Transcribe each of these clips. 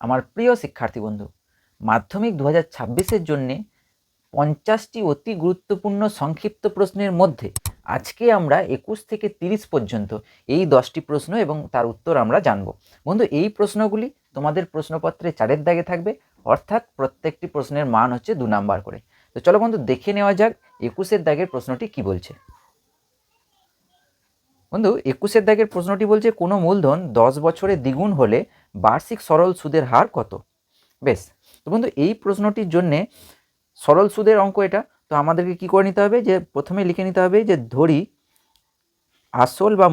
আমার প্রিয় শিক্ষার্থী বন্ধু, মাধ্যমিক 2026-এর জন্যে 50টি অতি গুরুত্বপূর্ণ সংক্ষিপ্ত প্রশ্নের মধ্যে আজকে আমরা 21 থেকে 30 পর্যন্ত এই 10টি প্রশ্ন এবং তার উত্তর আমরা জানব। বন্ধু, এই প্রশ্নগুলি তোমাদের প্রশ্নপত্রে 4-এর দাগে থাকবে, অর্থাৎ প্রত্যেকটি প্রশ্নের মান হচ্ছে 2 নাম্বার করে। তো চলো বন্ধু, দেখে নেওয়া যাক 21-এর দাগের প্রশ্নটি কি বলছে। বন্ধু, 21-এর দাগের প্রশ্নটি বলছে, কোনো মূলধন 10 বছরে দ্বিগুণ হলে বার্ষিক সরল সুদের হার কত? বেশ, তো বন্ধু এই প্রশ্নটির জন্যে সরল সুদের অঙ্ক এটা। তো আমাদেরকে কি করে নিতে হবে, যে প্রথমে লিখে নিতে হবে যে ধরি আসল বা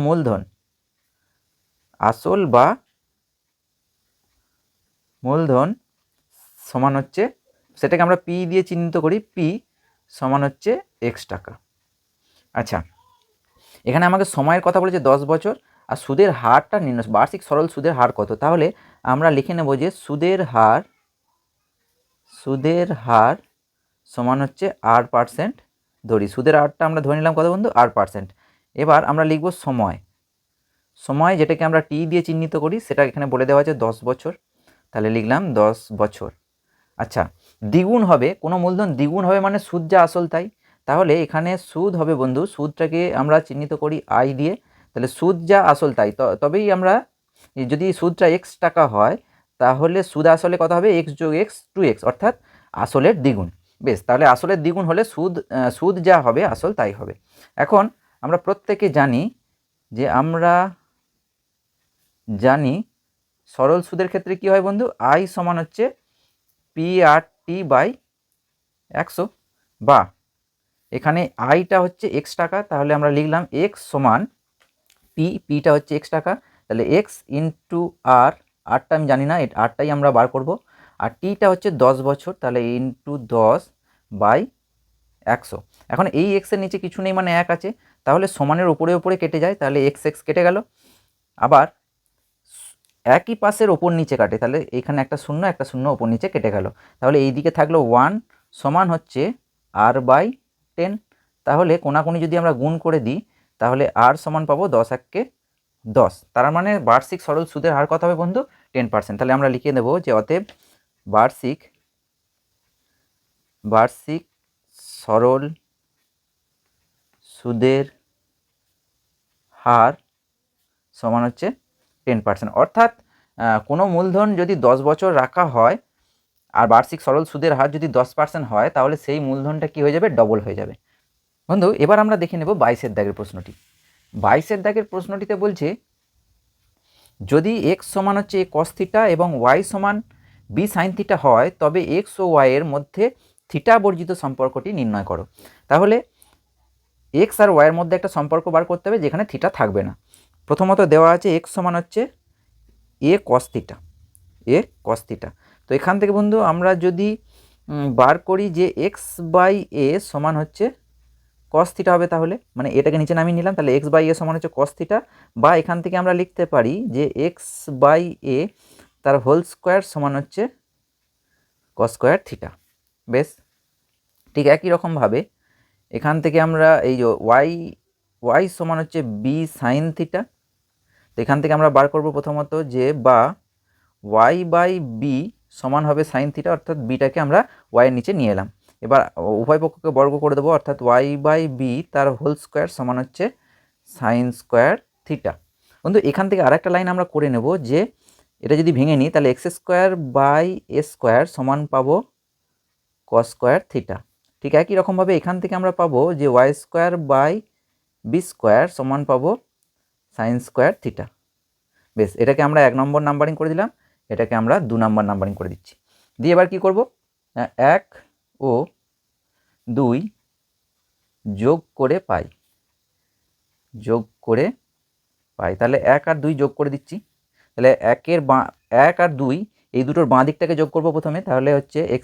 মূলধন সমান হচ্ছে, সেটাকে আমরা পি দিয়ে চিহ্নিত করি, পি সমান হচ্ছে এক্স টাকা। আচ্ছা, এখানে আমাকে সময়ের কথা বলেছে 10 বছর, আর সুদের হারটা নির্ণয়, বার্ষিক সরল সুদের হার কত। তাহলে আমরা লিখে নেব যে সুদের হার সমান হচ্ছে R%। ধরি সুদের হারটা আমরা ধরে নিলাম কত বন্ধু, R%। এবার আমরা লিখব সময়, যেটাকে আমরা টি দিয়ে চিহ্নিত করি, সেটা এখানে বলে দেওয়া আছে 10 বছর, তাহলে লিখলাম 10 বছর। আচ্ছা, দ্বিগুণ হবে, কোনো মূলধন দ্বিগুণ হবে মানে সুদ যা আসল তাই। তাহলে এখানে সুদ হবে বন্ধু, সুদটাকে আমরা চিহ্নিত করি আই দিয়ে, তাহলে সুদ যা আসল তাই। তবেই আমরা, যদি সুদটা এক্স টাকা হয় তাহলে সুদ আসলে কত হবে, এক্স যোগ এক্স 2x, অর্থাৎ আসলের দ্বিগুণ। বেশ, তাহলে আসলের দ্বিগুণ হলে সুদ যা হবে আসল তাই হবে। এখন আমরা প্রত্যেকে জানি সরল সুদের ক্ষেত্রে কি হয় বন্ধু, আই সমান হচ্ছে PRT/100, বা এখানে আইটা হচ্ছে এক্স টাকা, তাহলে আমরা লিখলাম এক্স সমান পিটা হচ্ছে এক্স টাকা, তাহলে এক্স ইন্টু আরটা আমি জানি না, আরটাই আমরা বার করব, আর টিটা হচ্ছে 10 বছর, তাহলে ইন্টু 10/100। এখন এই এক্সের নিচে কিছু নেই মানে 1 আছে, তাহলে সমানের উপরে কেটে যায়, তাহলে এক্স কেটে গেল। আবার একই পাশের ওপর নিচে কাটে, তাহলে এখানে একটা শূন্য ওপর নিচে কেটে গেল, তাহলে এই দিকে থাকলো 1 সমান হচ্ছে R/10। তাহলে কোনাকুনি যদি আমরা গুণ করে দিই তাহলে R সমান পাবো 10×1=10। তার মানে বার্ষিক সরল সুদের হার কত হবে বন্ধু, 10%। তাহলে আমরা লিখে দেবো যে অতএব বার্ষিক সরল সুদের হার সমান হচ্ছে 10%। অর্থাৎ কোনো মূলধন যদি 10 বছর রাখা হয় আর বার্ষিক সরল সুদের হার যদি 10% হয়, তাহলে সেই মূলধনটা কি হয়ে যাবে, ডবল হয়ে যাবে। বন্ধু, এবার আমরা দেখে নেব 22-এর দাগের প্রশ্নটি। 22-এর দাগের প্রশ্নটিতে বলছে, যদি এক্স সমান হচ্ছে a cos থিটা এবং ওয়াই সমান b sin থিটা হয়, তবে এক্স ও ওয়াই এর মধ্যে থিটা বর্জিত সম্পর্কটি নির্ণয় করো। তাহলে এক্স আর ওয়াইয়ের মধ্যে একটা সম্পর্ক বার করতে হবে যেখানে থিটা থাকবে না। প্রথমত দেওয়া আছে এক্স সমান হচ্ছে a cos থিটা। তো এখান থেকে বন্ধু আমরা যদি বার করি যে x/a সমান হচ্ছে cos থিটা হবে, তাহলে মানে এটাকে নিচে নামিয়ে নিলাম, তাহলে x/a সমান হচ্ছে cos থিটা, বা এখান থেকে আমরা লিখতে পারি যে x/a তার হোল স্কোয়ার সমান হচ্ছে cos স্কোয়ার থিটা। বেশ, ঠিক একই রকমভাবে এখান থেকে আমরা এই যে y সমান হচ্ছে b sin থিটা, তো এখান থেকে আমরা বার করব প্রথমত যে বা y/b সমান হবে সাইন থিটা, অর্থাৎ বিটাকে আমরা y এর নিচে নিয়ে এলাম। এবার উভয় পক্ষকে বর্গ করে দেবো, অর্থাৎ y/b তার হোল স্কোয়ার সমান হচ্ছে সাইন স্কোয়ার থিটা। বন্ধু, এখান থেকে আরেকটা লাইন আমরা করে নেব যে এটা যদি ভেঙে নিই তাহলে x² সমান পাবো cos স্কোয়ার থিটা। ঠিক একই রকমভাবে এখান থেকে আমরা পাবো যে y² সমান পাবো সাইন স্কোয়ার থিটা। বেশ, এটাকে আমরা 1 নম্বর নাম্বারিং করে দিলাম, এটাকে আমরা 2 নম্বর নাম্বারিং করে দিচ্ছি। দিয়ে এবার কি করব, 1 ও 2 যোগ করে পাই, তাহলে 1 আর 2 যোগ করে দিচ্ছি। তাহলে 1 আর 2 এই দুটোর বাঁ দিকটাকে যোগ করব প্রথমে, তাহলে হচ্ছে x²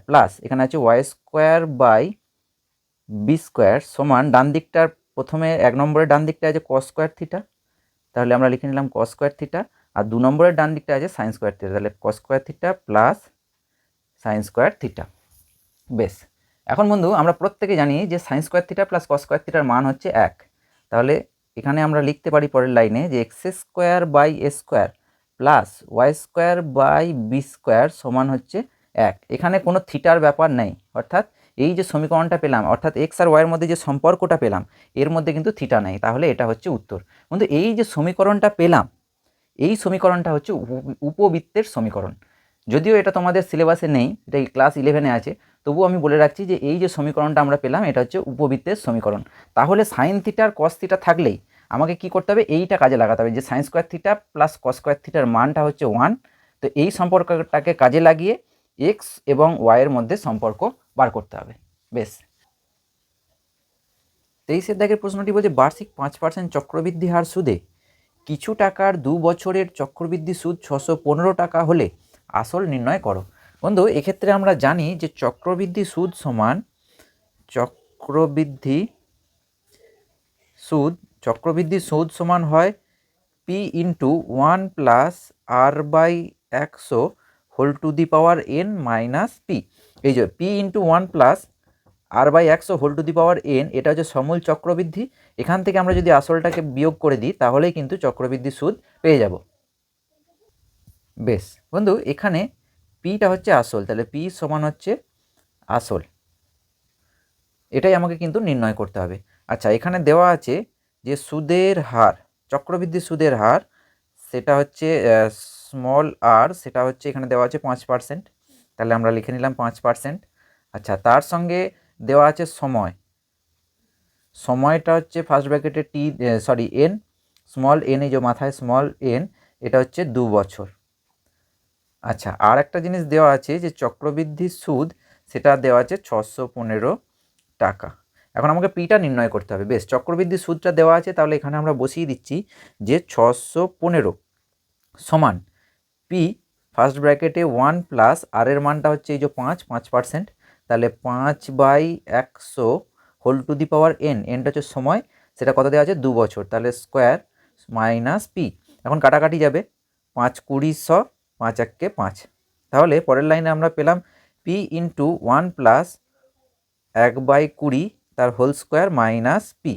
প্লাস এখানে আছে y² সমান ডান দিকটার প্রথমে 1 নম্বরের ডান দিকটা আছে cos স্কোয়ার থিটা, তাহলে আমরা লিখে নিলাম cos স্কোয়ার থিটা, আর 2 নম্বরের ডান দিকটা আছে সাইন স্কোয়ার থিটা, তাহলে cos square theta plus sine square theta. বেশ, এখন বন্ধু আমরা প্রত্যেকে জানি যে sine square theta plus cos square থিটার মান হচ্ছে 1। তাহলে এখানে আমরা লিখতে পারি পরের লাইনে যে x² plus y square by b square সমান হচ্ছে 1। এখানে কোনো থিটার ব্যাপার নেই, অর্থাৎ এই যে সমীকরণটা পেলাম, অর্থাৎ এক্স আর ওয়াইয়ের মধ্যে যে সম্পর্কটা পেলাম এর মধ্যে কিন্তু থিটা নেই, তাহলে এটা হচ্ছে উত্তর। কিন্তু এই যে সমীকরণটা পেলাম, এই সমীকরণটা হচ্ছে উপবৃত্তের সমীকরণ। যদিও এটা তোমাদের সিলেবাসে নেই, এটা ক্লাস 11-এ আছে, তবুও আমি বলে রাখছি যে এই যে সমীকরণটা আমরা পেলাম এটা হচ্ছে উপবৃত্তের সমীকরণ। তাহলে সাইন থিটার কস থিটা থাকলেই আমাকে কি করতে হবে, এইটা কাজে লাগাতে হবে যে sine square theta plus cos square থিটার মানটা হচ্ছে 1। তো এই সম্পর্কটাকে কাজে লাগিয়ে এক্স এবং ওয়াইয়ের মধ্যে সম্পর্ক বার করতে হবে। বেশ, 23 দাগের প্রশ্নটি বলছে বার্ষিক 5% চক্রবৃদ্ধি হার সুদে কিছু টাকার 2 বছরের চক্রবৃদ্ধি সুদ 615 টাকা হলে আসল নির্ণয় করো। বন্ধু, এক্ষেত্রে আমরা জানি যে চক্রবৃদ্ধি সুদ সমান চক্রবৃদ্ধি সুদ সমান হয় p into 1 plus r by 100 whole to the power n minus p. এই যে p into 1 plus r by 100 whole to the power n, এটা হচ্ছে সমূল চক্রবৃদ্ধি। এখান থেকে আমরা যদি আসলটাকে বিয়োগ করে দিই তাহলেই কিন্তু চক্রবৃদ্ধি সুদ পেয়ে যাব। বেশ বন্ধু, এখানে পিটা হচ্ছে আসল, তাহলে পি সমান হচ্ছে আসল, এটাই আমাকে কিন্তু নির্ণয় করতে হবে। আচ্ছা, এখানে দেওয়া আছে যে সুদের হার, চক্রবৃদ্ধি সুদের হার, সেটা হচ্ছে স্মল আর, সেটা হচ্ছে এখানে দেওয়া আছে 5%, তাহলে আমরা লিখে নিলাম 5%। আচ্ছা, তার সঙ্গে দেওয়া আছে সময়টা হচ্ছে ফার্স্ট ব্র্যাকেটে এন, স্মল এন, এই যে মাথায় স্মল এন, এটা হচ্ছে 2 বছর। আচ্ছা, আর একটা জিনিস দেওয়া আছে যে চক্রবৃদ্ধি সুদ, সেটা দেওয়া আছে 615 টাকা। এখন আমাকে পিটা নির্ণয় করতে হবে। বেশ, চক্রবৃদ্ধি সুদটা দেওয়া আছে, তাহলে এখানে আমরা বসিয়ে দিচ্ছি যে 615 সমান পি ফার্স্ট ব্র্যাকেটে 1 প্লাস আর এর মানটা হচ্ছে এই যে 5%, তাহলে 5/100 whole to the power n, এনটা হচ্ছে সময়, সেটা কত দেওয়া আছে 2 বছর, তাহলে স্কোয়ার মাইনাস পি। এখন কাটাকাটি যাবে, 5 20 100, 5 1 5। তাহলে পরের লাইনে আমরা পেলাম পি ইন্টু 1 প্লাস 1/20 তার হোল স্কোয়ার মাইনাস পি।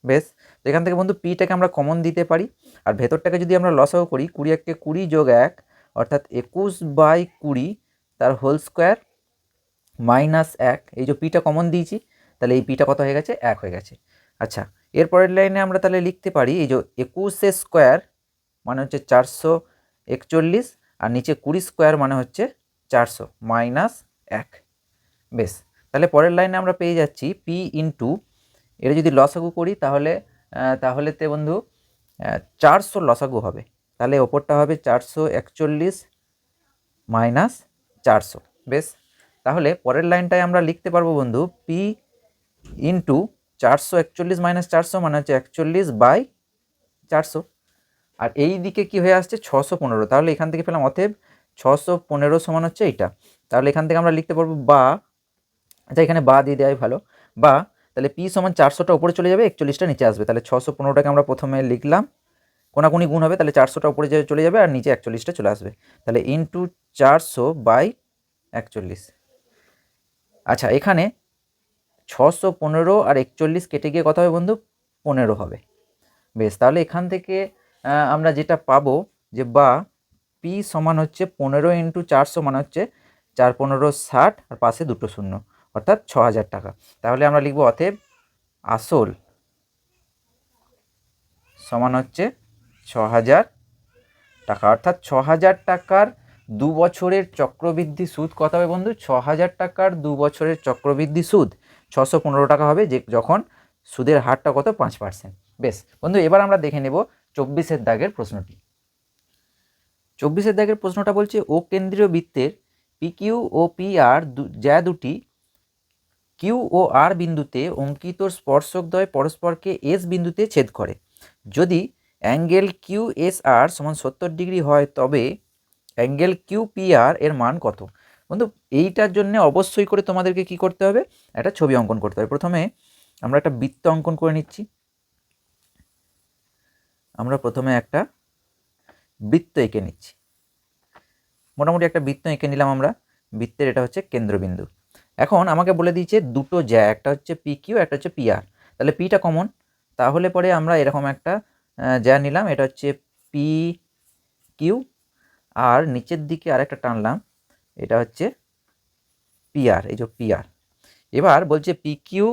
বেশ, তো এখান থেকে বন্ধু পিটাকে আমরা কমন দিতে পারি, আর ভেতরটাকে যদি আমরা লসাগু করি, 20 1 20 যোগ 1 অর্থাৎ 21/20 তার হোল স্কোয়ার মাইনাস 1। এই যে পিটা কমন দিয়েছি, তাহলে এই পিটা কত হয়ে গেছে, 1 হয়ে গেছে। আচ্ছা, এরপরের লাইনে আমরা তাহলে লিখতে পারি এই যে 21 স্কোয়ার মানে হচ্ছে 441, আর নিচে 20 স্কোয়ার মানে হচ্ছে 400 মাইনাস 1। বেশ, তাহলে পরের লাইনে আমরা পেয়ে যাচ্ছি পি ইন্টু, এটা যদি লসাগু করি তাহলে বন্ধু 400 লসাগু হবে, তাহলে ওপরটা হবে 441 মাইনাস 400। বেশ, তাহলে পরের লাইনটায় আমরা লিখতে পারবো বন্ধু পি ইন্টু 441 মাইনাস 400 মানে হচ্ছে 41/400, আর এই দিকে কি হয়ে আসছে 615, তাহলে এখান থেকে পেলাম অতএব 615 সমান হচ্ছে এইটা। তাহলে এখান থেকে আমরা লিখতে পারবো বা, আচ্ছা এখানে বা দিয়ে দেওয়াই ভালো, বা তাহলে পি সমান 400টা উপরে চলে যাবে, 41টা নিচে আসবে, তাহলে 615টাকে আমরা প্রথমে লিখলাম, কোনাকুনি গুণ হবে, তাহলে 400টা উপরে চলে যাবে আর নিচে 41টা চলে আসবে, তাহলে ইন্টু 400/41। আচ্ছা, এখানে 615 আর 41 কেটে গিয়ে কত হবে বন্ধু, 15 হবে। বেশ, তাহলে এখান থেকে আমরা যেটা পাবো যে বা পি সমান হচ্ছে 15 ইন্টু 400 মানে হচ্ছে 4 15 60, আর পাশে দুটো শূন্য, অর্থাৎ 6000 টাকা। তাহলে আমরা লিখবো অতএব আসল সমান হচ্ছে 6000 টাকা, অর্থাৎ 6000 টাকার 2 বছরের চক্রবৃদ্ধি সুদ কত হবে বন্ধু, 6000 টাকার 2 বছরের চক্রবৃদ্ধি সুদ 615 টাকা হবে, যে যখন সুদের হারটা কত 5%। বেশ বন্ধু, এবার আমরা দেখে নেব 24 দাগের প্রশ্নটি। 24 দাগের প্রশ্নটা বলছে ও কেন্দ্রীয় বৃত্তের পিকিউ ও পি আর যা দুটি কিউ ও আর বিন্দুতে অঙ্কিত স্পর্শকদ্বয় পরস্পরকে এস বিন্দুতে ছেদ করে, যদি অ্যাঙ্গেল কিউ এস আর সমান 70 ডিগ্রি হয় তবে অ্যাঙ্গেল কিউ পি আর এর মান কত। বন্ধু, এইটার জন্য অবশ্যই করে তোমাদেরকে কি করতে হবে, একটা ছবি অঙ্কন করতে হবে। প্রথমে আমরা একটা বৃত্ত অঙ্কন করে নিচ্ছি। আমরা প্রথমে একটা বৃত্ত এঁকে নিচ্ছি, মোটামুটি একটা বৃত্ত এঁকে নিলাম আমরা, বৃত্তের এটা হচ্ছে কেন্দ্রবিন্দু। এখন আমাকে বলে দিয়েছে দুটো জ্যা, একটা হচ্ছে পি কিউ, একটা হচ্ছে পি আর, তাহলে পিটা কমন, তাহলে পরে আমরা এরকম একটা জ্যা নিলাম, এটা হচ্ছে পি কিউ, আর নিচের দিকে আরেকটা টানলাম, এটা হচ্ছে পিআর, এই যে পিআর। এবার বলছে পিকিউ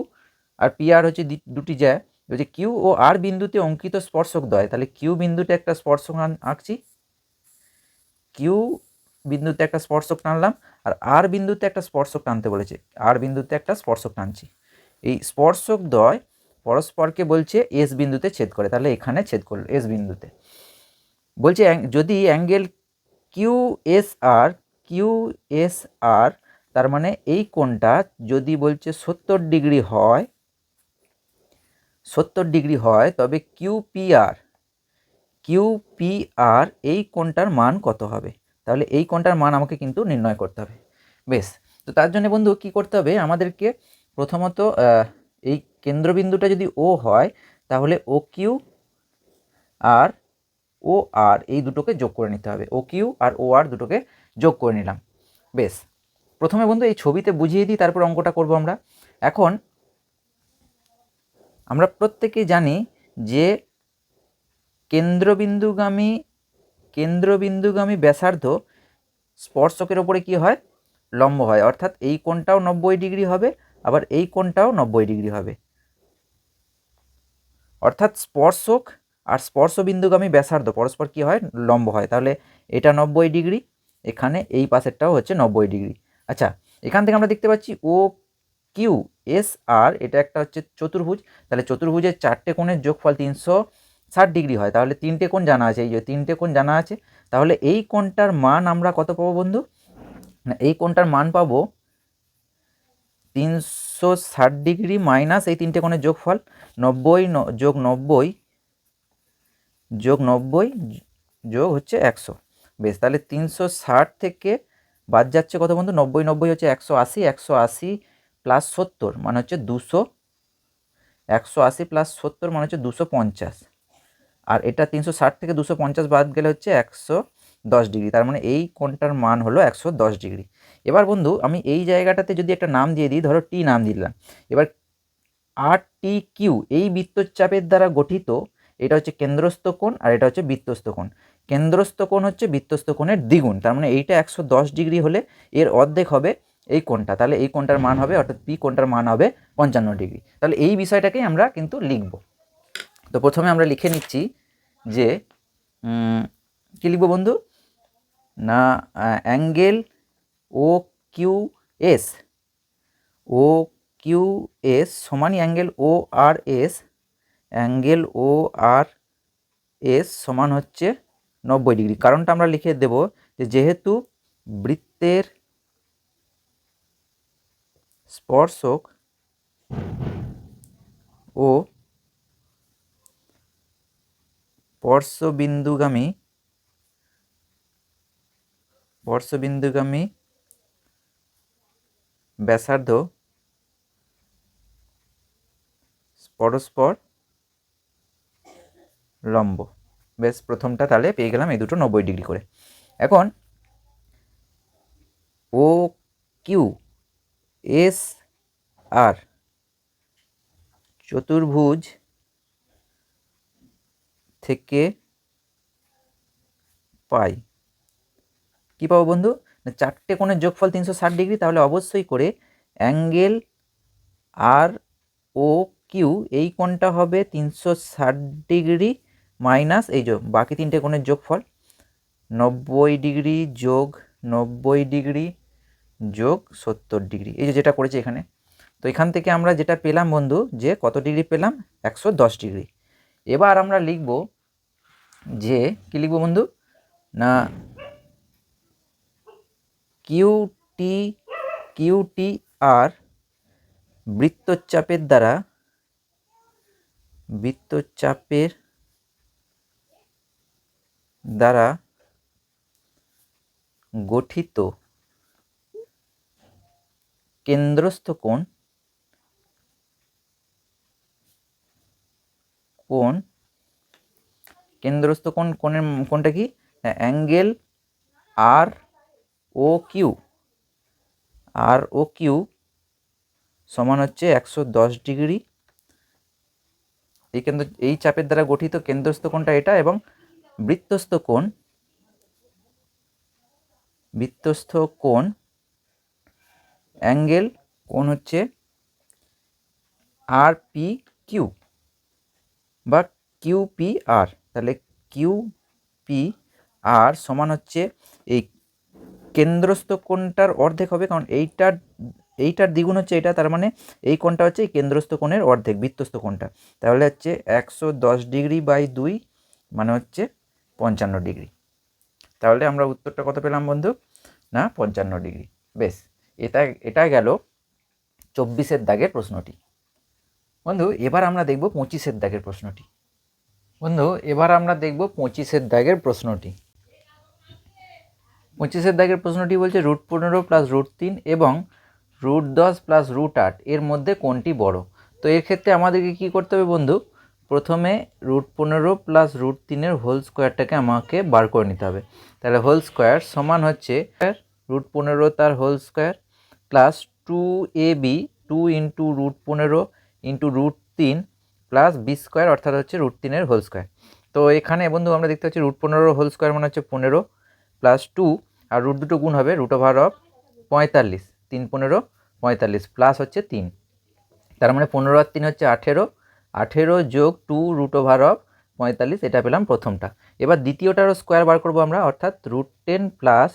আর পিআর হচ্ছে দুটি যায়, বলছে কিউ ও আর বিন্দুতে অঙ্কিত স্পর্শক দ্বয়, তাহলে কিউ বিন্দুতে একটা স্পর্শক আঁকছি, কিউ বিন্দুতে একটা স্পর্শক টানলাম, আর আর বিন্দুতে একটা স্পর্শক টানতে বলেছে, আর বিন্দুতে একটা স্পর্শক টানছি। এই স্পর্শক দ্বয় পরস্পরকে বলছে এস বিন্দুতে ছেদ করে, তাহলে এখানে ছেদ করলো এস বিন্দুতে। বলছে যদি অ্যাঙ্গেল কিউ এস আর তার মানে এই কোণটা যদি বলছে 70 ডিগ্রি হয়, 70 ডিগ্রি হয়, তবে কিউপিআর এই কোণটার মান কত হবে? তাহলে এই কোণটার মান আমাকে কিন্তু নির্ণয় করতে হবে। বেশ, তো তার জন্য বন্ধু কি করতে হবে আমাদেরকে? প্রথমত এই কেন্দ্রবিন্দুটা যদি ও হয়, তাহলে ও কিউ আর ও আর এই দুটোকে যোগ করে নিতে হবে, ও কিউ আর ও আর দুটোকে যোগ করে নিলাম। বেশ, প্রথমে বন্ধু এই ছবিতে বুঝিয়ে দিই, তারপর অঙ্কটা করব আমরা। এখন আমরা প্রত্যেকেই জানি যে কেন্দ্রবিন্দুগামী ব্যাসার্ধ স্পর্শকের ওপরে কি হয়? লম্ব হয়, অর্থাৎ এই কোণটাও 90 ডিগ্রি হবে, আবার এই কোণটাও 90 ডিগ্রি হবে, অর্থাৎ স্পর্শক আর স্পর্শবিন্দুগামী ব্যাসার্ধ পরস্পর কি হয়? লম্ব হয়। তাহলে এটা 90 ডিগ্রি, এখানে এই পাশেরটাও হচ্ছে 90 ডিগ্রি। আচ্ছা, এখান থেকে আমরা দেখতে পাচ্ছি ও কিউ এস আর এটা একটা হচ্ছে চতুর্ভুজ, তাহলে চতুর্ভুজের 4টে কোণের যোগফল 360 ডিগ্রি হয়, তাহলে 3টে কোণ জানা আছে, এই যে 3টে কোণ জানা আছে। তাহলে এই কোণটার মান আমরা কত পাবো বন্ধু? না, এই কোণটার মান পাবো 360 ডিগ্রি মাইনাস এই 3টে কোণের যোগফল 90 যোগ 90 যোগ 90 যোগ হচ্ছে 100। বেশ, তাহলে 360 থেকে বাদ যাচ্ছে কত বন্ধু? 90 90 হচ্ছে 180, 180 প্লাস 70 মানে হচ্ছে 200, 180 প্লাস 70 মানে হচ্ছে 250, আর এটা 360 থেকে 250 বাদ গেলে হচ্ছে 110 ডিগ্রি, তার মানে এই কোণটার মান হলো 110 ডিগ্রি। এবার বন্ধু আমি এই জায়গাটাতে যদি একটা নাম দিয়ে দিই, ধরো টি নাম দিলাম, এবার আর টি কিউ এই বৃত্তচাপের দ্বারা গঠিত, এটা হচ্ছে কেন্দ্রস্থ কোণ আর এটা হচ্ছে বৃত্তস্থ কোণ। কেন্দ্রস্থ কোণ হচ্ছে বৃত্তস্থ কোণের দ্বিগুণ, তার মানে এইটা 110 ডিগ্রি হলে এর অর্ধেক হবে এই কোণটা, তাহলে এই কোণটার মান হবে, অর্থাৎ পি কোণটার মান হবে 55 ডিগ্রি। তাহলে এই বিষয়টাকেই আমরা কিন্তু লিখব। তো প্রথমে আমরা লিখে নিচ্ছি যে কী লিখব বন্ধু? না, angle O Q S সমানই angle ও আর এস সমান হচ্ছে 90 ডিগ্রি। কারণটা আমরা লিখে দেব যে যেহেতু বৃত্তের স্পর্শক ও স্পর্শবিন্দুগামী ব্যাসার্ধ পরস্পর লম্ব। বেশ, প্রথমটা তাহলে পেয়ে গেলাম এই দুটো 90 ডিগ্রি করে। এখন ও কিউ এস আর চতুর্ভুজ থেকে পাই কি পাবো বন্ধু? না, 4টে কোণের যোগফল 360 ডিগ্রি, তাহলে অবশ্যই করে অ্যাঙ্গেল আর ও কিউ এই কোণটা হবে 360 ডিগ্রি মাইনাস এই যে বাকি 3টে কোণের যোগফল 90 ডিগ্রি যোগ 90 ডিগ্রি যোগ 70 ডিগ্রি, এই যে যেটা করেছি এখানে। তো এখান থেকে আমরা যেটা পেলাম বন্ধু, যে কত ডিগ্রি পেলাম? 110 ডিগ্রি। এবার আমরা লিখব যে কি লিখব বন্ধু? না, কিউটি আর বৃত্তচাপের দ্বারা গঠিত কেন্দ্রস্থ কোণটা কি? অ্যাঙ্গেল আর ও কিউ সমান হচ্ছে 110 ডিগ্রি। এই চাপের দ্বারা গঠিত কেন্দ্রস্থ কোণটা এটা, এবং বৃত্তস্থ কোণ বৃত্তস্থ কোণ অ্যাঙ্গেল কোণ হচ্ছে আর পি কিউ বা কিউ পি আর, তাহলে কিউ পি আর সমান হচ্ছে এই কেন্দ্রস্থ কোণটার অর্ধেক হবে, কারণ এইটার দ্বিগুণ হচ্ছে এটা, তার মানে এই কোণটা হচ্ছে এই কেন্দ্রস্থ কোণের অর্ধেক বৃত্তস্থ কোণটা, তাহলে হচ্ছে 110 ডিগ্রি বাই 2 মানে হচ্ছে 55 ডিগ্রি। তাহলে আমরা উত্তরটা কত পেলাম বন্ধু? না 55 ডিগ্রি। বেশ, এটা গেল 24-এর দাগের প্রশ্নটি। বন্ধু এবার আমরা দেখব 25-এর দাগের প্রশ্নটি। বন্ধু এবার আমরা দেখব 25-এর দাগের প্রশ্নটি। 25-এর দাগের প্রশ্নটি বলছে √15 প্লাস √3 এবং √10 প্লাস √8 এর মধ্যে কোনটি বড়? তো এর ক্ষেত্রে আমাদেরকে কি করতে হবে বন্ধু? প্রথমে √15 প্লাস √3 এর হোল স্কোয়ারটাকে আমাকে বার করে নিতে হবে। তাহলে হোল স্কোয়ার সমান হচ্ছে √15 তার whole square plus 2ab 2 into √15 into √3 plus b square অর্থাৎ হচ্ছে √3 এর হোল স্কোয়ার। তো এখানে বন্ধু আমরা দেখতে পাচ্ছি √15 হোল স্কোয়ার মানে হচ্ছে 15 প্লাস 2 আর রুট দুটো গুণ হবে √45, 3 15 45 প্লাস হচ্ছে 3, তার মানে 15 আর 3 হচ্ছে 18, 18 যোগ 2 √45, এটা পেলাম প্রথমটা। এবার দ্বিতীয়টারও স্কোয়ার বার করবো আমরা, অর্থাৎ √10 প্লাস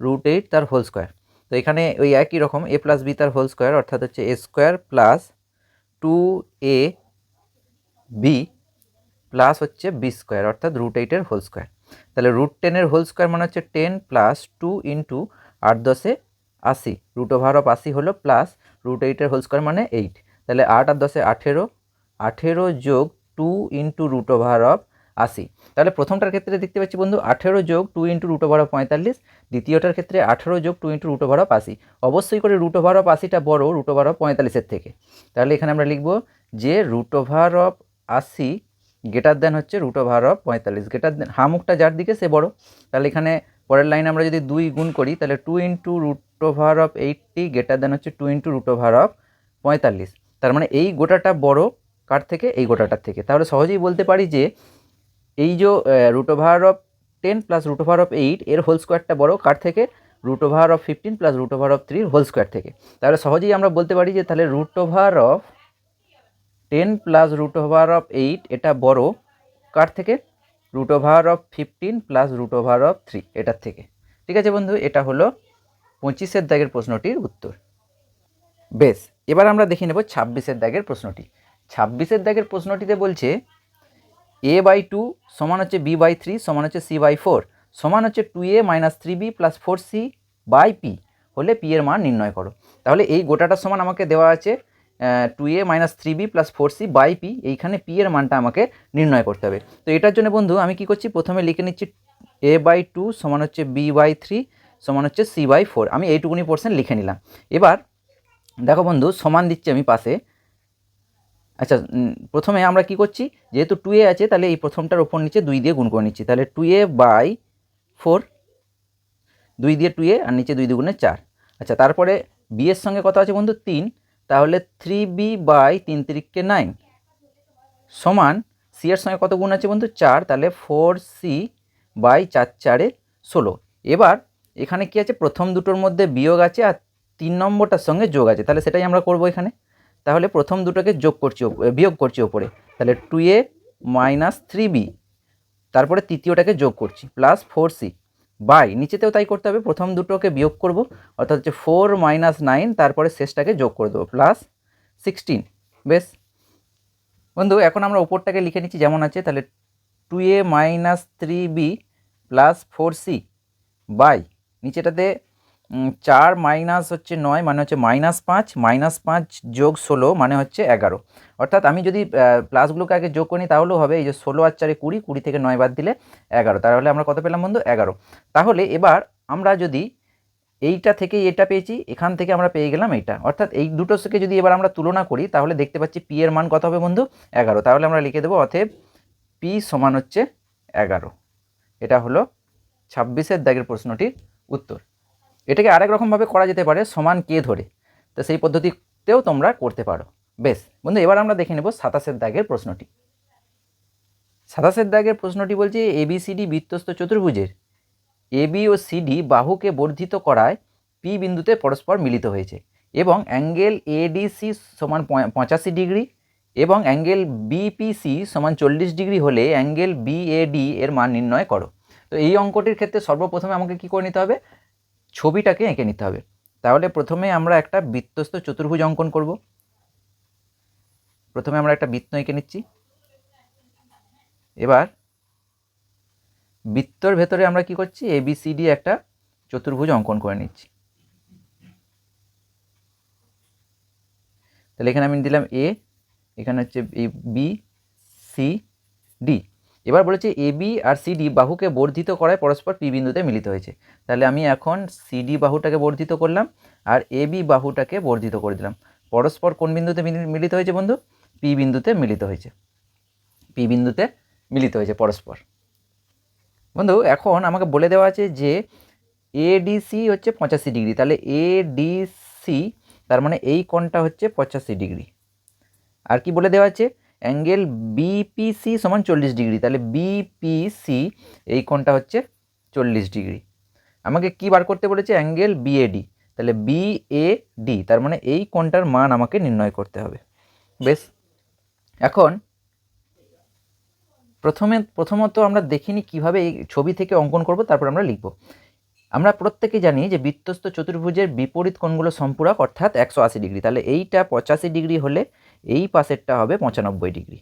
√8 তার হোল স্কোয়ার। তো এখানে ওই একই রকম a প্লাস বি তার হোল স্কোয়ার অর্থাৎ হচ্ছে a square plus 2ab plus হচ্ছে বি স্কোয়ার অর্থাৎ √8 এর হোল স্কোয়ার। তাহলে √10 এর হোল স্কোয়ার মানে হচ্ছে 10 প্লাস 2 ইন্টু 8 10 80, √80 হলো প্লাস √8 এর হোল স্কোয়ার মানে 8, তাহলে 8 আর 10 18, 18 যোগ 2 ইন্টু √80। তাহলে প্রথমটার ক্ষেত্রে দেখতে পাচ্ছি বন্ধু 18 যোগ 2 ইন্টু √45, দ্বিতীয়টার ক্ষেত্রে 18 যোগ 2 ইন্টু √80। অবশ্যই করে √80টা বড় √45 থেকে, তাহলে এখানে আমরা লিখব যে √80 গ্রেটার দেন হচ্ছে √45, গ্রেটার দেন হামুখটা যার দিকে সে বড়। তাহলে এখানে পরের লাইনে আমরা যদি 2 গুণ করি তাহলে 2 ইন্টু √80 গ্রেটার দেন হচ্ছে 2 ইন্টু √45, তার মানে এই গোটাটা বড় কার থেকে? এই গোটাটার থেকে। তাহলে সহজেই বলতে পারি যে এই যে √10 প্লাস √8 এর হোল স্কোয়ারটা বড় কার থেকে? √15 প্লাস √3 হোল স্কোয়ার থেকে। তাহলে সহজেই আমরা বলতে পারি যে তাহলে √10 প্লাস √8 এটা বড় কার থেকে? √15 প্লাস √3 এটার থেকে। ঠিক আছে বন্ধু, এটা হলো 25-এর দাগের প্রশ্নটির উত্তর। বেশ, এবার আমরা দেখে নেব 26-এর দাগের প্রশ্নটি। 26-এর দাগের প্রশ্নটিতে বলছে a/2 সমান হচ্ছে b/3 সমান হচ্ছে c/4 সমান হচ্ছে 2a minus 3b plus 4c by p হলে p এর মান নির্ণয় করো। তাহলে এই গোটাটার সমান আমাকে দেওয়া আছে 2a minus 3b plus 4c by p, এইখানে p এর মানটা আমাকে নির্ণয় করতে হবে। তো এটার জন্য বন্ধু আমি কি করছি, প্রথমে লিখে নিচ্ছি a/2 সমান হচ্ছে b/3 সমান হচ্ছে c/4, আমি এইটুকুনি পোর্শন লিখে নিলাম। এবার দেখো বন্ধু সমান দিচ্ছি আমি পাশে। আচ্ছা, প্রথমে আমরা কি করছি, যেহেতু 2a আছে তাহলে এই প্রথমটার ওপর নিচে 2 দিয়ে গুণ করে নিচ্ছি, তাহলে 2a/4, 2 দিয়ে 2a আর নিচে 2 দুগুণে 4। আচ্ছা, তারপরে b এর সঙ্গে কত আছে বন্ধু? 3, তাহলে 3b/3 3 9 সমান c এর সঙ্গে কত গুণ আছে বন্ধু? 4, তাহলে 4c/4 4 16। এবার এখানে কি আছে, প্রথম দুটোর মধ্যে বিয়োগ আছে আর 3 নম্বরটার সঙ্গে যোগ আছে, তাহলে সেটাই আমরা করব এখানে। তাহলে প্রথম দুটোকে বিয়োগ করছি ওপরে, তাহলে 2a মাইনাস 3b, তারপরে তৃতীয়টাকে যোগ করছি প্লাস 4c বাই নিচেতেও তাই করতে হবে, প্রথম দুটোকে বিয়োগ করব অর্থাৎ হচ্ছে 4 মাইনাস 9, তারপরে শেষটাকে যোগ করে দেবো প্লাস 16। বেশ বন্ধু, এখন আমরা উপরটাকে লিখে নিচ্ছি যেমন আছে, তাহলে 2a minus 3b plus 4c by নিচেটাতে 4 মাইনাস হচ্ছে 9 মানে হচ্ছে -5 যোগ 16 মানে হচ্ছে 11, অর্থাৎ আমি যদি প্লাসগুলোকে আগে যোগ করি তাহলেও হবে। এই যে 16 আর 4 20, 20 থেকে 9 বাদ দিলে 11, তাহলে আমরা কত পেলাম বন্ধু? 11। তাহলে এবার আমরা যদি এইটা থেকে এটা পেয়েছি, এখান থেকে আমরা পেয়ে গেলাম এইটা, অর্থাৎ এই দুটোর থেকে যদি এবার আমরা তুলনা করি তাহলে দেখতে পাচ্ছি পি এর মান কত হবে বন্ধু? 11। তাহলে আমরা লিখে দেবো অতএব পি সমান হচ্ছে 11। এটা হলো 26-এর দাগের প্রশ্নটির উত্তর। এটাকে আরেক রকমভাবে করা যেতে পারে, সমান কে ধরে, তো সেই পদ্ধতিতেও তোমরা করতে পারো। বেশ বন্ধু, এবার আমরা দেখে নেব 27-এর দাগের প্রশ্নটি। 27-এর দাগের প্রশ্নটি বলছে ABCD বৃত্তস্থ চতুর্ভুজের এবি ও সিডি বাহুকে বর্ধিত করায় পি বিন্দুতে পরস্পর মিলিত হয়েছে এবং অ্যাঙ্গেল এডিসি সমান 85 ডিগ্রি এবং অ্যাঙ্গেল বিপিসি সমান 40 ডিগ্রি হলে অ্যাঙ্গেল বিএডি এর মান নির্ণয় করো। তো এই অঙ্কটির ক্ষেত্রে সর্বপ্রথমে আমাকে কী করে নিতে হবে, ছবিটাকে এঁকে নিতে হবে। তাহলে প্রথমে আমরা একটা বৃত্তস্থ চতুর্ভুজ অঙ্কন করব। প্রথমে আমরা একটা বৃত্ত এঁকে নিচ্ছি। এবার বৃত্তর ভেতরে আমরা কি করছি, এবিসিডি একটা চতুর্ভুজ অঙ্কন করে নিচ্ছি। তাহলে এখানে আমি দিলাম এ, এখানে হচ্ছে বি সি ডি। এবার বলেছে এবি আর সিডি বাহুকে বর্ধিত করায় পরস্পর পি বিন্দুতে মিলিত হয়েছে। তাহলে আমি এখন সিডি বাহুটাকে বর্ধিত করলাম আর এবি বাহুটাকে বর্ধিত করে দিলাম। পরস্পর কোন বিন্দুতে মিলিত হয়েছে বন্ধু? পি বিন্দুতে মিলিত হয়েছে। পি বিন্দুতে মিলিত হয়েছে পরস্পর। বন্ধু এখন আমাকে বলে দেওয়া আছে যে এডিসি হচ্ছে 85 ডিগ্রি, তাহলে এডিসি তার মানে এই কোণটা হচ্ছে 85 ডিগ্রি। আর কি বলে দেওয়া আছে, অ্যাঙ্গেল বিপিসি সমান 40 ডিগ্রি, তাহলে বিপিসি এই কোণটা হচ্ছে 40 ডিগ্রি। আমাকে কি বার করতে বলেছে, অ্যাঙ্গেল বিএডি, তাহলে বিএডি তার মানে এই কোণটার মান আমাকে নির্ণয় করতে হবে। বেশ, এখন প্রথমত আমরা দেখিনি কিভাবে এই ছবি থেকে অঙ্কন করব, তারপর আমরা লিখব। আমরা প্রত্যেকেই জানি যে বৃত্তস্থ চতুর্ভুজের বিপরীত কোণগুলো সম্পূরক অর্থাৎ 180 ডিগ্রি। তাহলে এইটা 85 ডিগ্রি হলে এই পাশেরটা হবে 95 ডিগ্রি।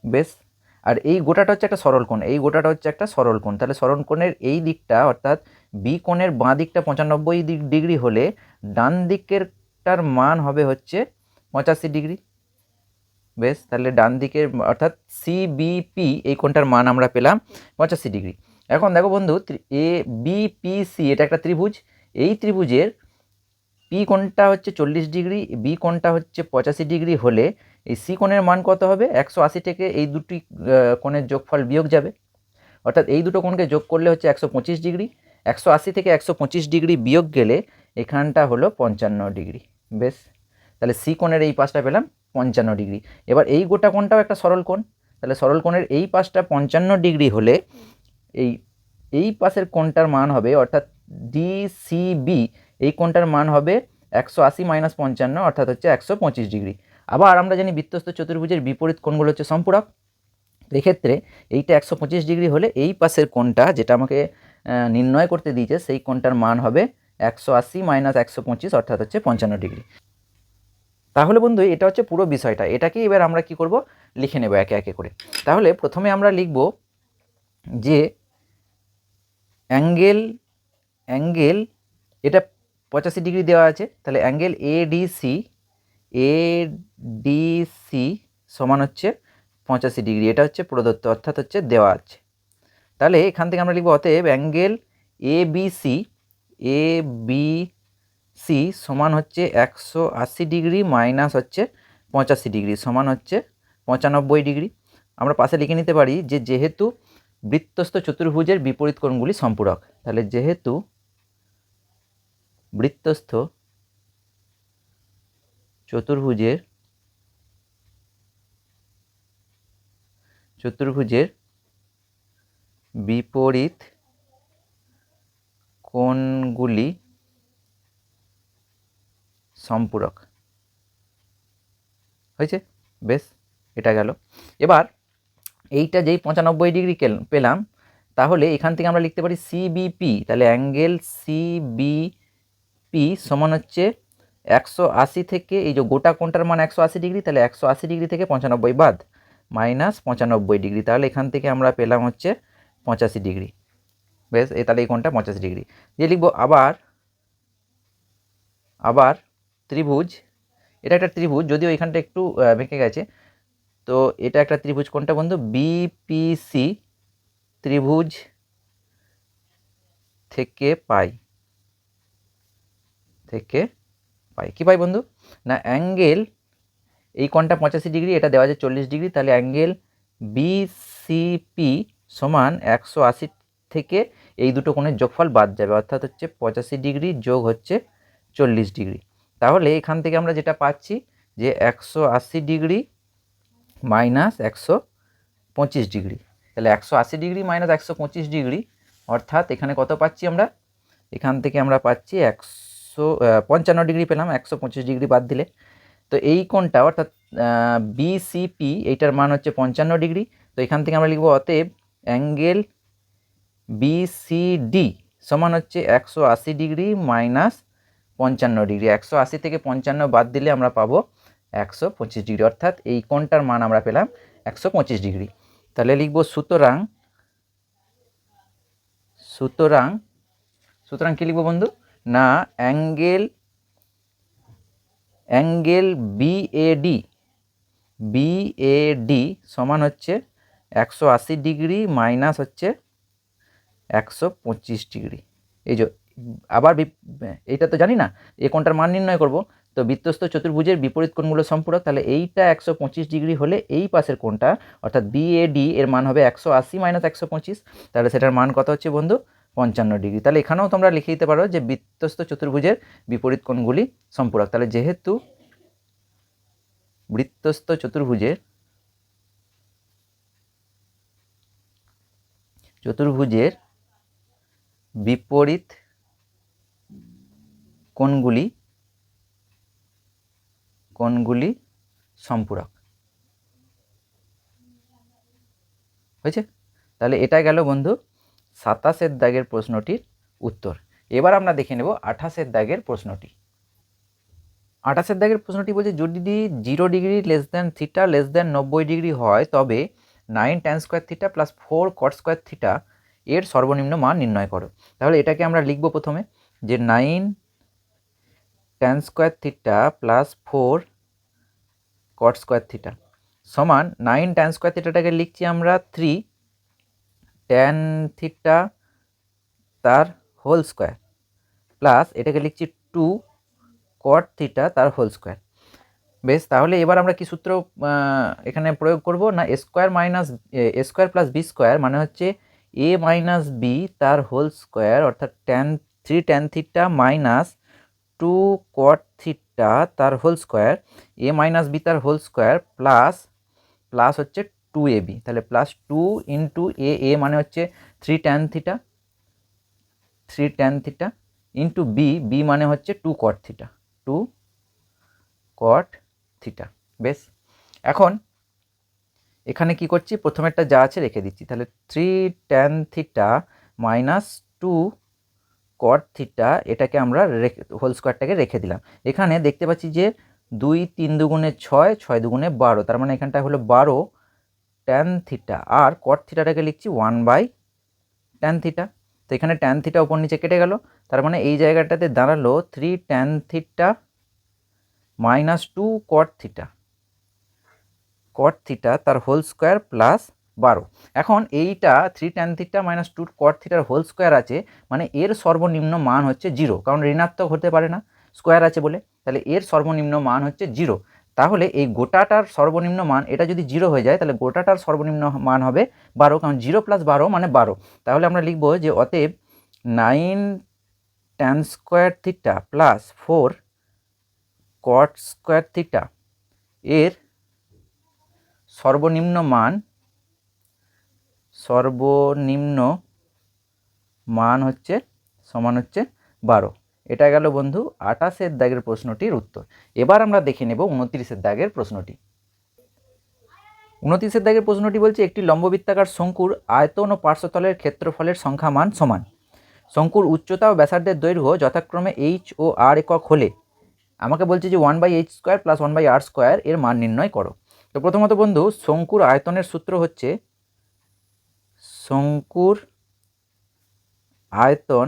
বেশ, আর এই গোটাটা হচ্ছে একটা সরল কোণ, এই গোটাটা হচ্ছে একটা সরল কোণ। তাহলে সরল কোণের এই দিকটা অর্থাৎ বি কোণের বাঁ দিকটা 95 ডিগ্রি হলে ডান দিকেরটার মান হবে হচ্ছে 85 ডিগ্রি। বেশ, তাহলে ডান দিকের অর্থাৎ সিবিপি এই কোণটার মান আমরা পেলাম 85 ডিগ্রি। এখন দেখো বন্ধু, এ বিপিসি এটা একটা ত্রিভুজ, এই ত্রিভুজের পি কোণটা হচ্ছে 40 ডিগ্রি, বি কোণটা হচ্ছে 85 ডিগ্রি হলে এই সি কোণের মান কত হবে, 180 থেকে এই দুটি কোণের যোগফল বিয়োগ যাবে, অর্থাৎ এই দুটো কোণকে যোগ করলে হচ্ছে 125 ডিগ্রি। 180 থেকে 125 ডিগ্রি বিয়োগ গেলে এখানটা হলো 55 ডিগ্রি। বেশ, তাহলে সি কোণের এই পাশটা পেলাম 55 ডিগ্রি। এবার এই গোটা কোণটাও একটা সরল কোণ, তাহলে সরল কোণের এই পাশটা 55 ডিগ্রি হলে এই পাশের কোণটার মান হবে অর্থাৎ ডিসিবি এই কোণটার মান হবে 180 মাইনাস 55 অর্থাৎ হচ্ছে 125 ডিগ্রি। আবার আমরা জানি বৃত্তস্থ চতুর্ভুজের বিপরীত কোণগুলো হচ্ছে সম্পূরক। এক্ষেত্রে এইটা 125 ডিগ্রি হলে এই পাশের কোণটা যেটা আমাকে নির্ণয় করতে দিয়েছে সেই কোণটার মান হবে 180 মাইনাস 125 অর্থাৎ হচ্ছে 55 ডিগ্রি। তাহলে বন্ধু এটা হচ্ছে পুরো বিষয়টা, এটাকে এবার আমরা কি করব, লিখে নেব একে একে করে। তাহলে প্রথমে আমরা লিখব যে অ্যাঙ্গেল এটা 85 ডিগ্রি দেওয়া আছে, তাহলে অ্যাঙ্গেল এডিসি সমান হচ্ছে 85 ডিগ্রি, এটা হচ্ছে প্রদত্ত অর্থাৎ হচ্ছে দেওয়া আছে। তাহলে এখান থেকে আমরা লিখব অতএব অ্যাঙ্গেল এবিসি সমান হচ্ছে 180 ডিগ্রি মাইনাস হচ্ছে 85 ডিগ্রি সমান হচ্ছে 95 ডিগ্রি। আমরা পাশে লিখে নিতে পারি যে যেহেতু বৃত্তস্থ চতুর্ভুজের বিপরীত কোণগুলি সম্পূরক, তাহলে যেহেতু বৃত্তস্থ চতুর্ভুজের বিপরীত কোণগুলি সম্পূরক হয়েছে। বেশ, এটা গেল। এবার এইটা যেই 95 ডিগ্রি পেলাম, তাহলে এখান থেকে আমরা লিখতে পারি সিবিপি, তাহলে অ্যাঙ্গেল সিবিপি সমান হচ্ছে 180 থেকে এই যে গোটা কোণটার মান 180 ডিগ্রি, তাহলে 180 ডিগ্রি থেকে 95 বাদ মাইনাস 95 ডিগ্রি, তাহলে এখান থেকে আমরা পেলাম হচ্ছে 85 ডিগ্রি। বেশ, তাহলে এই কোণটা 85 ডিগ্রি দিয়ে লিখবো। আবার ত্রিভুজ, এটা একটা ত্রিভুজ, যদিও এখানটা একটু বেঁকে গেছে, তো এটা একটা ত্রিভুজ কোনটা বন্ধু, বিপিসি ত্রিভুজ থেকে পাই কি পাই বন্ধু, না অ্যাঙ্গেল এই কোণটা 85 ডিগ্রি, এটা দেওয়া আছে 40 ডিগ্রি, তাহলে অ্যাঙ্গেল বিসিপি সমান 180 থেকে এই দুটো কোণের যোগফল বাদ যাবে অর্থাৎ হচ্ছে 85 ডিগ্রি যোগ হচ্ছে 40 ডিগ্রি। তাহলে এখান থেকে আমরা যেটা পাচ্ছি যে 180 ডিগ্রি মাইনাস 125 ডিগ্রি, তাহলে 180 ডিগ্রি মাইনাস 125 ডিগ্রি অর্থাৎ এখানে কত পাচ্ছি আমরা, এখান থেকে আমরা পাচ্ছি 155 ডিগ্রি পেলাম 125 ডিগ্রি বাদ দিলে। তো এই কোণটা অর্থাৎ বিসিপি এইটার মান হচ্ছে 55 ডিগ্রি। তো এখান থেকে আমরা লিখব অতএব অ্যাঙ্গেল বিসিডি সমান হচ্ছে 180 ডিগ্রি মাইনাস 55 ডিগ্রি। 180 থেকে 55 বাদ দিলে আমরা পাবো 125 ডিগ্রি, অর্থাৎ এই কোণটার মান আমরা পেলাম 125 ডিগ্রি। তাহলে লিখব সুতরাং সুতরাং সুতরাং কি লিখব বন্ধু না, অ্যাঙ্গেল বিএডি সমান হচ্ছে 180 ডিগ্রি মাইনাস হচ্ছে 125 ডিগ্রি। এই যে আবার এইটা তো জানি না, এই কোণটার মান নির্ণয় করব। তো বৃত্তস্থ চতুর্ভুজের বিপরীত কোণগুলো সম্পূরক, তাহলে এইটা 125 ডিগ্রি হলে এই পাশের কোণটা অর্থাৎ বিএডি এর মান হবে 180 মাইনাস 125, তাহলে সেটার মান কত হচ্ছে বন্ধু 55 ডিগ্রি। তাহলে এখানেও তোমরা লিখে দিতে পারো যে বৃত্তস্থ চতুর্ভুজের বিপরীত কোণগুলি সম্পূরক। তাহলে যেহেতু বৃত্তস্থ চতুর্ভুজের বিপরীত কোণগুলি সম্পূরক হয়েছে। তাহলে এটা গেল বন্ধু 27 দাগের প্রশ্নটির উত্তর। এবার আমরা দেখে নেব 28 দাগের প্রশ্নটি। 28 দাগের প্রশ্নটি বলছে যদি 0 degree less than theta less than 90 degree হয় তবে 9 tan square theta plus 4 cot square theta এর সর্বনিম্ন মান নির্ণয় করো। তাহলে এটাকে আমরা লিখব প্রথমে যে 9 tan square theta plus 4 cot square theta সমান 9 tan স্কোয়ার থিটাটাকে লিখছি আমরা 3 tan থিটা তার হোল স্কোয়ার প্লাস এটাকে লিখছি 2 cot থিটা তার হোল স্কোয়ার। বেশ, তাহলে এবার আমরা কি সূত্র এখানে প্রয়োগ করব না, এ স্কোয়ার প্লাস বি স্কোয়ার মানে হচ্ছে এ মাইনাস বি তার হোল স্কোয়ার অর্থাৎ 3 tan theta minus 2 cot theta তার হোল স্কোয়ার এ মাইনাস বি তার হোল স্কোয়ার প্লাস হচ্ছে 2ab। তাহলে প্লাস 2 ইন্টু এ মানে হচ্ছে 3 tan থিটা ইন্টু বি মানে হচ্ছে 2 cot থিটা। বেশ, এখন এখানে কি করছি, প্রথমেরটা যা আছে রেখে দিচ্ছি। তাহলে 3 tan theta minus 2 cot theta এটাকে আমরা হোল স্কোয়ারটাকে রেখে দিলাম। এখানে দেখতে পাচ্ছি যে 2 3 দুগুণে 6 6 দুগুণে 12, তার মানে এখানটা হলো 12 tan থিটা আর cot থিটাটাকে লিখছি 1/tan থিটা। তো এখানে tan থিটা উপর নিচে কেটে গেল, তার মানে এই জায়গাটাতে দাঁড়ালো 3 tan theta minus 2 cot theta তার হোল স্কোয়ার প্লাস 12। এখন এইটা 3 tan থিটা মাইনাস 2 cot থিটার হোল স্কোয়ার আছে, মানে এর সর্বনিম্ন মান হচ্ছে 0, কারণ ঋণাত্মক হতে পারে না, স্কোয়ার আছে বলে। তাহলে এর সর্বনিম্ন মান হচ্ছে 0। তাহলে এই গোটাটার সর্বনিম্ন মান এটা যদি 0 হয়ে যায় তাহলে গোটাটার সর্বনিম্ন মান হবে 12, কারণ 0 প্লাস 12 মানে 12। তাহলে আমরা লিখব যে অতএব 9 tan square theta plus 4 cot square theta এর সর্বনিম্ন মান হচ্ছে সমান হচ্ছে 12। এটা গেল বন্ধু 28 দাগের প্রশ্নটির উত্তর। এবার আমরা দেখে নেব 29 দাগের প্রশ্নটি। 29 দাগের প্রশ্নটি বলছে একটি লম্ববৃত্তাকার শঙ্কুর আয়তন ও পার্শ্বতলের ক্ষেত্রফলের সংখ্যা মান সমান। শঙ্কুর উচ্চতা ও ব্যাসার্ধের দৈর্ঘ্য যথাক্রমে h ও r একক হলে আমাকে বলছে যে 1/h square plus 1/r square এর মান নির্ণয় করো। তো প্রথমত বন্ধু শঙ্কুর আয়তনের সূত্র হচ্ছে শঙ্কুর আয়তন,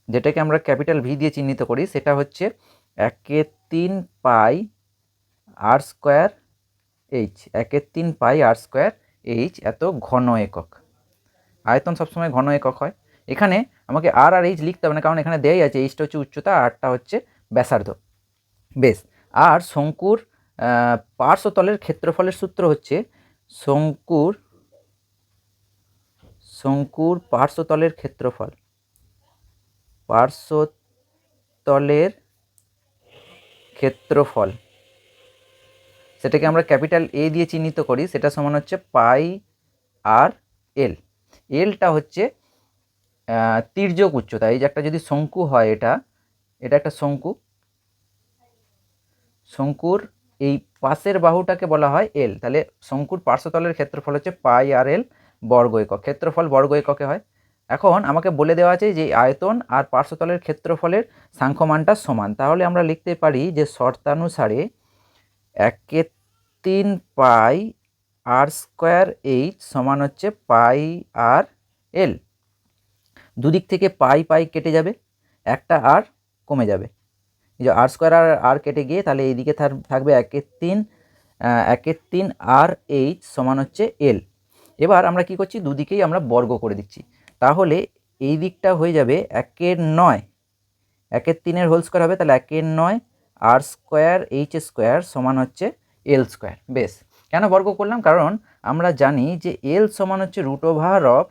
যেটাকে আমরা ক্যাপিটাল ভি দিয়ে চিহ্নিত করি, সেটা হচ্ছে 1/3 পাই r স্কোয়ার h, 1/3 পাই r স্কোয়ার h এত ঘন একক। আয়তন সবসময় ঘন একক হয়। এখানে আমাকে আর h লিখতে হবে না, কারণ এখানে দেয়াই আছে এইচটা হচ্ছে উচ্চতা, আরটা হচ্ছে ব্যাসার্ধ। বেশ, আর শঙ্কুর পার্শ্বতলের ক্ষেত্রফলের সূত্র হচ্ছে শঙ্কুর পার্শ্বতলের ক্ষেত্রফল সেটাকে আমরা ক্যাপিটাল এ দিয়ে চিহ্নিত করি, সেটা সমান হচ্ছে পাই আর এল। এলটা হচ্ছে তির্যক উচ্চতা। এই যে একটা যদি শঙ্কু হয়, এটা একটা শঙ্কু, শঙ্কুর এই পাশের বাহুটাকে বলা হয় এল। তাহলে শঙ্কুর পার্শ্বতলের ক্ষেত্রফল হচ্ছে পাই আর এল বর্গ একক, ক্ষেত্রফল বর্গ এককে হয়। এখন আমাকে বলে দেওয়া আছে যে আয়তন আর পার্শ্বতলের ক্ষেত্রফলের সাংখ্যমানটা সমান। তাহলে আমরা লিখতে পারি যে শর্তানুসারে 1/3 পাই আর স্কোয়ার এইচ সমান হচ্ছে পাই আর এল। দুদিক থেকে পাই পাই কেটে যাবে, একটা আর কমে যাবে, এই যে আর স্কোয়ার আর কেটে গিয়ে তাহলে এইদিকে থাকবে 1/3 আর এইচ সমান হচ্ছে এল। এবার আমরা কি করছি, দুদিকেই আমরা বর্গ করে দিচ্ছি। তাহলে এই দিকটা হয়ে যাবে 1/9, 1/3 হোল স্কোয়ার হবে, তাহলে 1/9 আর স্কোয়ার এইচ স্কোয়ার সমান হচ্ছে এল স্কোয়ার। বেশ, কেন বর্গ করলাম, কারণ আমরা জানি যে এল সমান হচ্ছে √অফ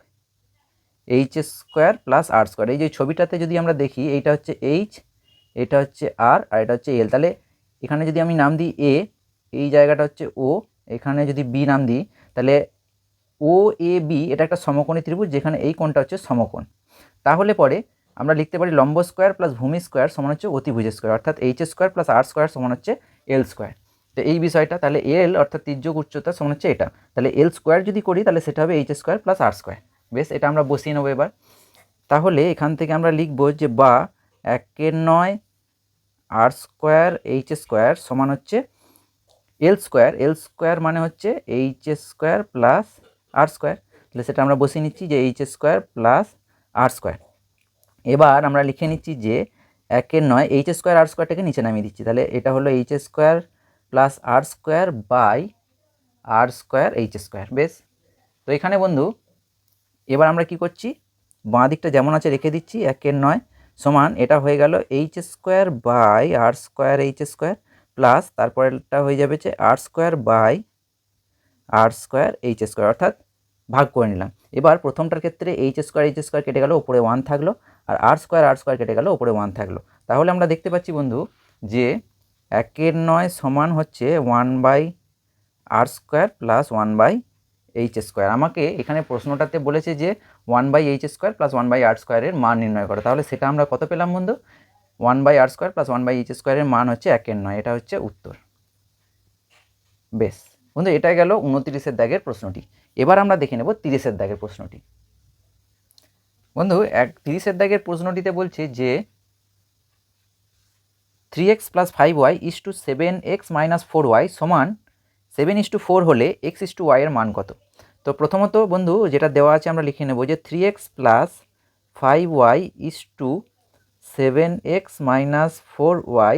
h square plus r square. এই যে ছবিটাতে যদি আমরা দেখি, এইটা হচ্ছে এইচ, এটা হচ্ছে আর এটা হচ্ছে এল। তাহলে এখানে যদি আমি নাম দিই এ, এই জায়গাটা হচ্ছে ও, এখানে যদি বি নাম দিই, তাহলে ও এ বি এটা একটা সমকোণী ত্রিভুজ, যেখানে এই কোণটা হচ্ছে সমকোণ। তাহলে পরে আমরা লিখতে পারি লম্ব স্কোয়ার প্লাস ভূমি স্কোয়ার সমান হচ্ছে অতিভুজ স্কোয়ার, অর্থাৎ H square plus r square সমান হচ্ছে এল স্কোয়ার। তো এই বিষয়টা তাহলে এল অর্থাৎ তির্যক উচ্চতা সমান হচ্ছে এটা, তাহলে এল স্কোয়ার যদি করি তাহলে সেটা হবে H square plus r square. বেশ, এটা আমরা বসিয়ে নেবো এবার। তাহলে এখান থেকে আমরা লিখব যে বা 1/9 আর স্কোয়ার এইচ স্কোয়ার সমান হচ্ছে এল স্কোয়ার, এল স্কোয়ার মানে হচ্ছে H square plus r square. তাহলে সেটা আমরা বসিয়ে নিচ্ছি যে H square plus r square. এবার আমরা লিখে নিচ্ছি যে 1/9 এইচ স্কোয়ার আর স্কোয়ারটাকে নিচে নামিয়ে দিচ্ছি, তাহলে এটা হলো h square plus r square by R square H square. বেশ, তো এখানে বন্ধু এবার আমরা কি করছি, বাঁ দিকটা যেমন আছে রেখে দিচ্ছি, 1/9 সমান এটা হয়ে গেল H square by R square H square plus তারপরেরটা হয়ে যাবে যে R square by R square H square, অর্থাৎ ভাগ করে নিলাম। এবার প্রথমটার ক্ষেত্রে এইচ স্কোয়ার কেটে গেল, উপরে 1 থাকলো, আর আর স্কোয়ার কেটে গেল, উপরে 1 থাকলো। তাহলে আমরা দেখতে পাচ্ছি বন্ধু যে 1/9 সমান হচ্ছে 1/r² প্লাস 1/h²। আমাকে এখানে প্রশ্নটাতে বলেছে যে 1/h² প্লাস 1/r² এর মান নির্ণয় করে, তাহলে সেটা আমরা কত পেলাম বন্ধু, 1/r² প্লাস 1/h² এর মান হচ্ছে 1/9, এটা হচ্ছে উত্তর। বেশ বন্ধু, এটা গেল 29-এর দাগের প্রশ্নটি। এবার আমরা দেখে নেব 30-এর দাগের প্রশ্নটি। বন্ধু 30-এর দাগের প্রশ্নটিতে বলছে যে 3x + 5y = 7x - 4y সমান 7:4 হলে x:y এর মান কত? তো প্রথমত বন্ধু যেটা দেওয়া আছে আমরা লিখে নেব যে 3x + 5y = 7x - 4y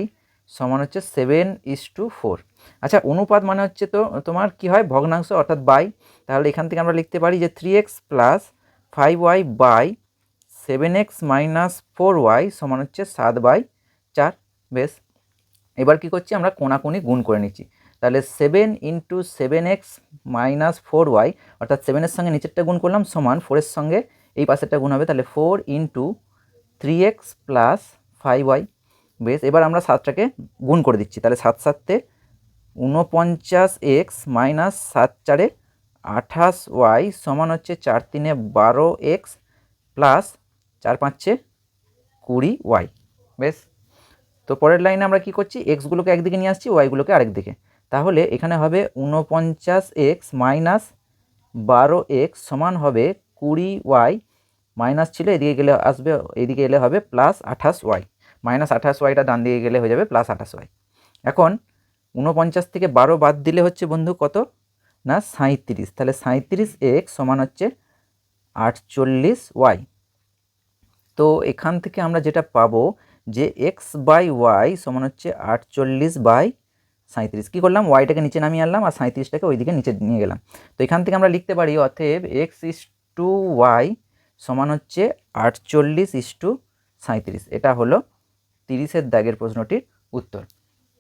সমান হচ্ছে 7:4। আচ্ছা, অনুপাত মানে হচ্ছে তো তোমার কি হয়, ভগ্নাংশ অর্থাৎ বাই। তাহলে এখান থেকে আমরা লিখতে পারি যে 3x + 5y by 7x - 4y সমান হচ্ছে 7/4। বেশ, এবার কি করছি, আমরা কোণাকুণি গুণ করে নিচ্ছি। তাহলে 7 × 7x - 4y অর্থাৎ 7-এর সঙ্গে নিচেরটা গুণ করলাম সমান 4-এর সঙ্গে এই পাশেরটা গুণ হবে, তাহলে 4 × 3x + 5y। বেশ, এবার আমরা 7টাকে গুণ করে দিচ্ছি, তাহলে 7 × 7 = 49x - 7 × 4 = 28y সমান হচ্ছে 4 × 3 = 12x প্লাস 4 × 5 = 20y। বেশ, তো পরের লাইনে আমরা কি করছি, এক্সগুলোকে একদিকে নিয়ে আসছি, ওয়াইগুলোকে আরেক দিকে। তাহলে এখানে হবে 49x - 12x সমান হবে 20y, মাইনাস ছিল এদিকে গেলে আসবে, এদিকে এলে হবে প্লাস 28y, -28yটা ডান দিকে গেলে হয়ে যাবে প্লাস 28y। এখন 49 থেকে 12 বাদ দিলে হচ্ছে বন্ধু কত না 37, তাহলে 37x সমান হচ্ছে 48y। তো এখান থেকে আমরা যেটা পাবো যে x/y সমান হচ্ছে 48/37। কী করলাম, ওয়াইটাকে নিচে নামিয়ে আনলাম আর 37টাকে ওইদিকে নিচে নিয়ে গেলাম। তো এখান থেকে আমরা লিখতে পারি অতএব x/y সমান হচ্ছে 48:37। এটা হলো 30-এর দাগের প্রশ্নটির উত্তর।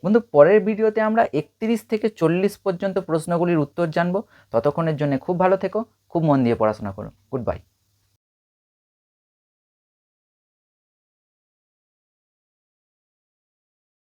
বন্ধু পরের ভিডিওতে আমরা 31 থেকে 40 পর্যন্ত প্রশ্নগুলির উত্তর জানবো। ততক্ষণের জন্য খুব ভালো থেকো, খুব মন দিয়ে পড়াশোনা করো। Good bye.